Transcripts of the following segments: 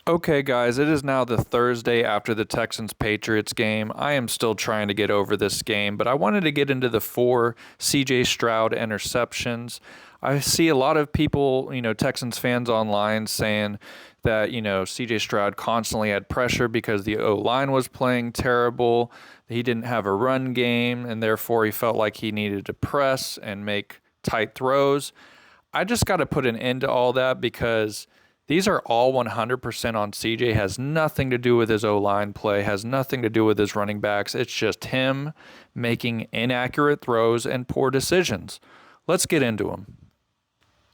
Okay, guys, it is now the Thursday after the Texans-Patriots game. I am still trying to get over this game, but I wanted to get into the 4 CJ Stroud interceptions. I see a lot of people, Texans fans online saying that, CJ Stroud constantly had pressure because the O-line was playing terrible. He didn't have a run game, and therefore he felt like he needed to press and make tight throws. I just got to put an end to all that because these are all 100% on CJ. Has nothing to do with his O-line play, has nothing to do with his running backs. It's just him making inaccurate throws and poor decisions. Let's get into them.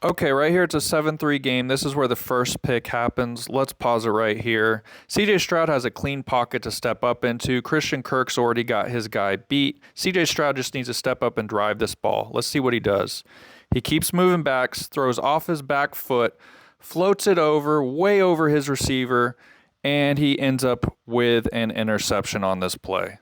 Okay, right here it's a 7-3 game. This is where the first pick happens. Let's pause it right here. CJ Stroud has a clean pocket to step up into. Christian Kirk's already got his guy beat. CJ Stroud just needs to step up and drive this ball. Let's see what he does. He keeps moving backs, throws off his back foot, floats it over, way over his receiver, and he ends up with an interception on this play.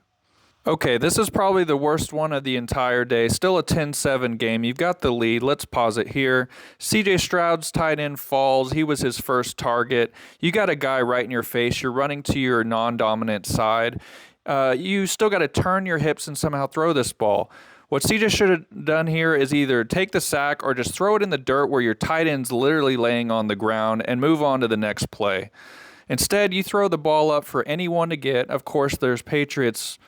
Okay, this is probably the worst one of the entire day. Still a 10-7 game. You've got the lead. Let's pause it here. CJ Stroud's tight end falls. He was his first target. You got a guy right in your face. You're running to your non-dominant side. You still got to turn your hips and somehow throw this ball. What CJ should have done here is either take the sack or just throw it in the dirt where your tight end's literally laying on the ground and move on to the next play. Instead, you throw the ball up for anyone to get. Of course, there's Patriots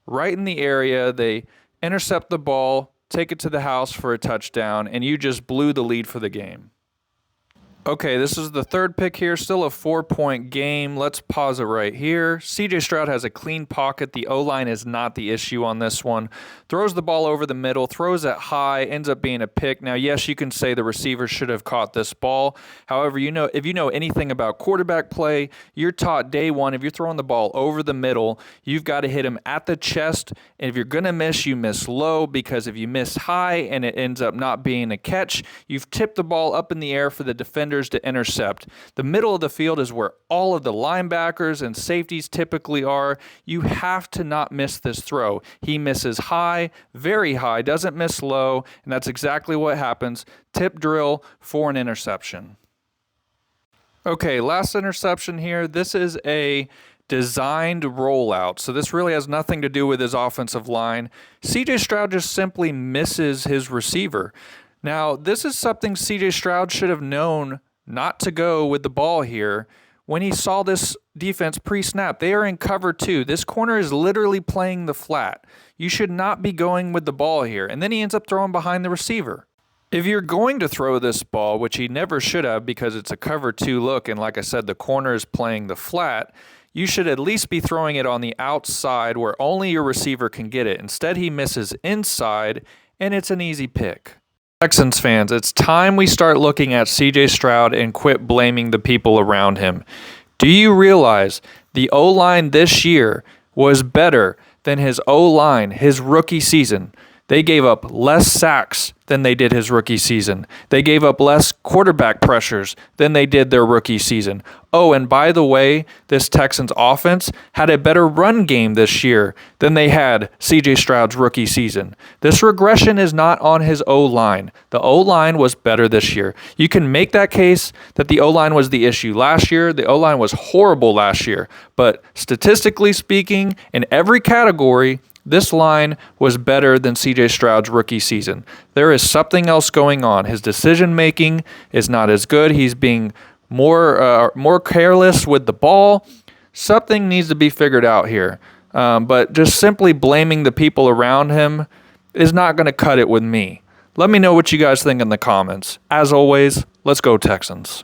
right in the area. They intercept the ball, take it to the house for a touchdown, and you just blew the lead for the game. Okay, this is the third pick here, still a 4-point game. Let's pause it right here. CJ Stroud has a clean pocket. The O-line is not the issue on this one. Throws the ball over the middle, throws it high, ends up being a pick. Now, yes, you can say the receiver should have caught this ball. However, if you know anything about quarterback play, you're taught day one, if you're throwing the ball over the middle, you've got to hit him at the chest. And if you're going to miss, you miss low, because if you miss high and it ends up not being a catch, you've tipped the ball up in the air for the defender to intercept. The middle of the field is where all of the linebackers and safeties typically are. You have to not miss this throw. He misses high, very high, doesn't miss low, and that's exactly what happens. Tip drill for an interception. Okay, last interception here. This is a designed rollout. So this really has nothing to do with his offensive line. CJ Stroud just simply misses his receiver. Now, this is something CJ Stroud should have known not to go with the ball here when he saw this defense pre-snap. They are in cover 2. This corner is literally playing the flat. You should not be going with the ball here. And then he ends up throwing behind the receiver. If you're going to throw this ball, which he never should have because it's a cover 2 look, and like I said, the corner is playing the flat, you should at least be throwing it on the outside where only your receiver can get it. Instead, he misses inside, and it's an easy pick. Texans fans, it's time we start looking at CJ Stroud and quit blaming the people around him. Do you realize the O-line this year was better than his O-line his rookie season? They gave up less sacks than they did his rookie season. They gave up less quarterback pressures than they did their rookie season. Oh, and by the way, this Texans offense had a better run game this year than they had CJ Stroud's rookie season. This regression is not on his O-line. The O-line was better this year. You can make that case that the O-line was the issue last year. The O-line was horrible last year. But statistically speaking, in every category, this line was better than CJ Stroud's rookie season. There is something else going on. His decision-making is not as good. He's being more careless with the ball. Something needs to be figured out here. But just simply blaming the people around him is not going to cut it with me. Let me know what you guys think in the comments. As always, let's go Texans.